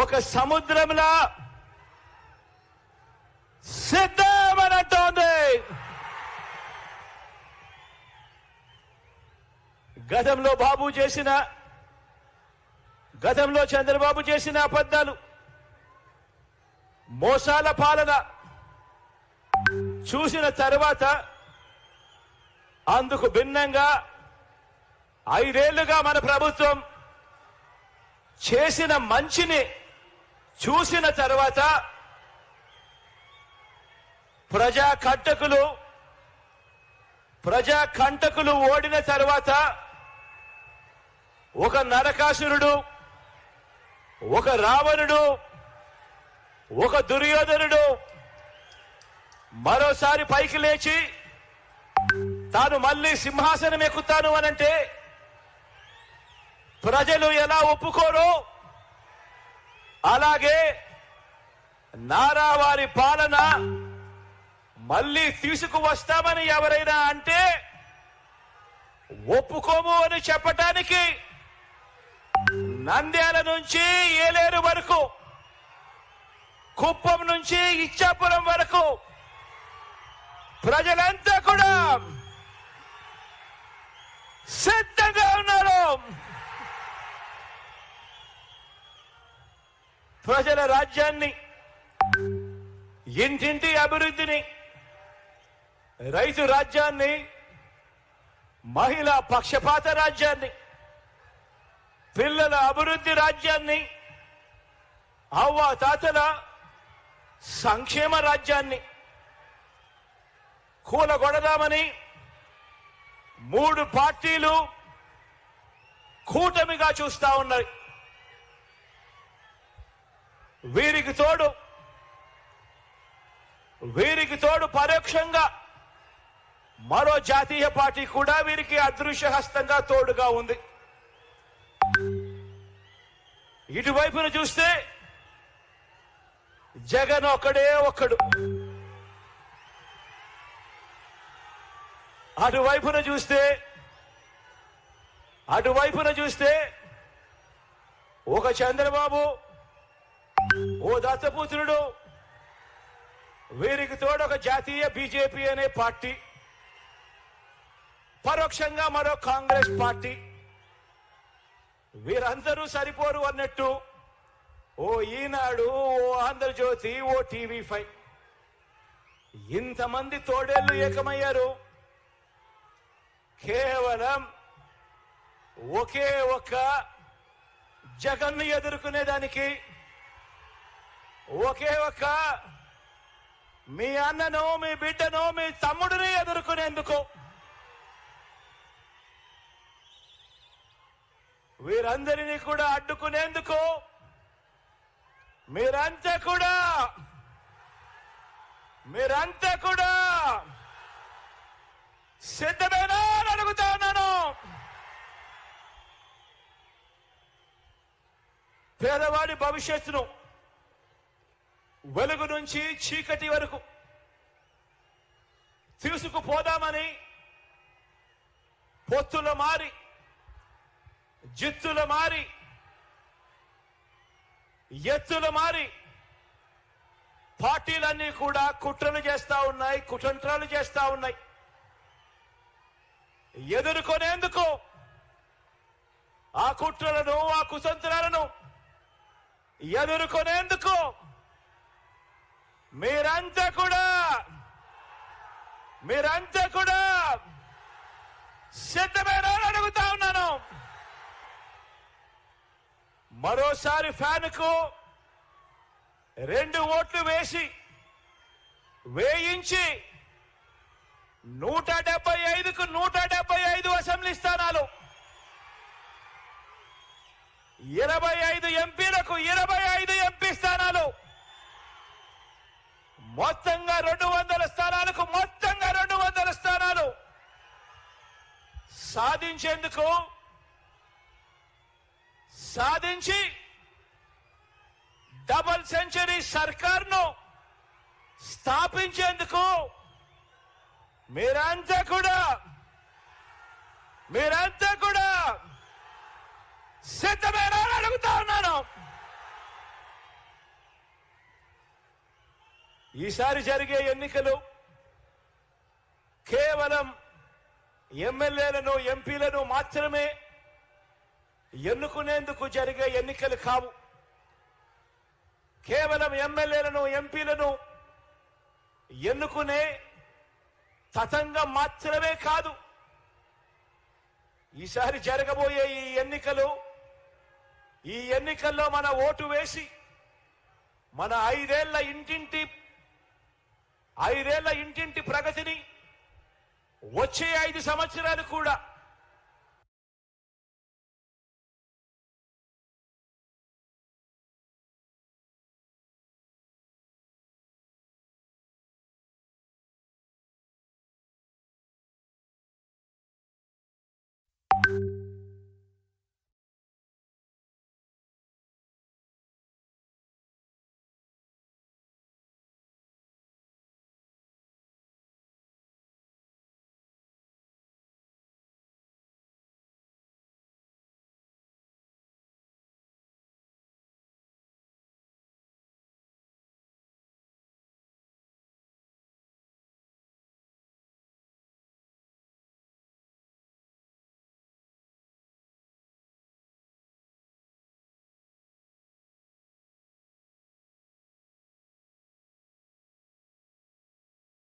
ఒక సముద్రంలా సిద్ధమనంటోంది. గతంలో చంద్రబాబు చేసిన అబద్ధాలు, మోసాల పాలన చూసిన తర్వాత అందుకు భిన్నంగా 5 ఏళ్లుగా మన ప్రభుత్వం చేసిన మంచిని చూసిన తర్వాత ప్రజా కంటకులు ఓడిన తర్వాత ఒక నరకాసురుడు, ఒక రావణుడు, ఒక దుర్యోధనుడు మరోసారి పైకి లేచి తాను మళ్ళీ సింహాసనం ఎక్కుతాను అనంటే ప్రజలు ఎలా ఒప్పుకోరో, అలాగే నారావారి పాలన మళ్ళీ తీసుకువస్తామని ఎవరైనా అంటే ఒప్పుకోము అని చెప్పటానికి నంద్యాల నుంచి ఏలేరు వరకు, కుప్పం నుంచి ఇచ్చాపురం వరకు ప్రజలంతా కూడా సిద్ధంగా ఉన్నారు. ప్రజల రాజ్యాన్ని, ఇంటింటి అభివృద్ధిని, రైతు రాజ్యాన్ని, మహిళా పక్షపాత రాజ్యాన్ని, పిల్లల అభివృద్ధి రాజ్యాన్ని, అవ్వ తాతల సంక్షేమ రాజ్యాన్ని కూలగొడదామని 3 పార్టీలు కూటమిగా చూస్తా ఉన్నాయి. వీరికి తోడు పరోక్షంగా మరో జాతీయ పార్టీ కూడా వీరికి అదృశ్య హస్తంగా తోడుగా ఉంది. ఇటువైపున చూస్తే జగన్ ఒక్కడే ఒక్కడు, అటువైపున చూస్తే ఒక చంద్రబాబు, ఓ దత్తపుత్రుడు, వీరికి తోడు ఒక జాతీయ బీజేపీ అనే పార్టీ, పరోక్షంగా మరో కాంగ్రెస్ పార్టీ. వీరందరూ సరిపోరు అన్నట్టు ఓ ఈనాడు, ఓ ఆంధ్రజ్యోతి, ఓ TV5 ఇంతమంది తోడేళ్లు ఏకమయ్యారు కేవలం ఒకే ఒక్క జగన్ను ఎదుర్కొనేదానికి, ఒకే ఒక్క మీ అన్నను, మీ బిడ్డను, మీ తమ్ముడిని ఎదుర్కొనేందుకు. వీరందరినీ కూడా అడ్డుకునేందుకు మీరంతా కూడా సిద్ధమేనా అని అడుగుతా ఉన్నాను. పేదవాడి భవిష్యత్తును వెలుగు నుంచి చీకటి వరకు తీసుకుపోదామని పొత్తుల మారి, జిత్తుల మారి, ఎత్తుల మారి పార్టీలన్నీ కూడా కుట్రలు చేస్తా ఉన్నాయి, కుతంత్రాలు చేస్తా ఉన్నాయి. ఎదుర్కొనేందుకు ఆ కుట్రలను, ఆ కుతంత్రాలను ఎదుర్కొనేందుకు మీరంతా కూడా సిద్ధమేనా అని అడుగుతా ఉన్నాను. మరోసారి ఫ్యాన్కు 2 ఓట్లు వేయించి 175కు 175 అసెంబ్లీ స్థానాలు, 25 ఎంపీలకు 25 ఎంపీ స్థానాలు, మొత్తంగా 200 స్థానాలకు మొత్తంగా 200 స్థానాలు సాధించి డబుల్ సెంచరీ సర్కార్ను స్థాపించేందుకు మీరంతా కూడా సిద్ధమేనా అని అడుగుతా ఉన్నాను. ఈసారి జరిగే ఎన్నికలు కేవలం ఎమ్మెల్యేలను ఎంపీలను మాత్రమే ఎన్నుకునేందుకు జరిగే ఎన్నికలు కావు. కేవలం ఎమ్మెల్యేలను ఎంపీలను ఎన్నుకునే తతంగం మాత్రమే కాదు. ఈసారి జరగబోయే ఈ ఎన్నికల్లో మన ఓటు వేసి మన ఐదేళ్ల ఇంటింటి ప్రగతిని వచ్చే 5 సంవత్సరాలు కూడా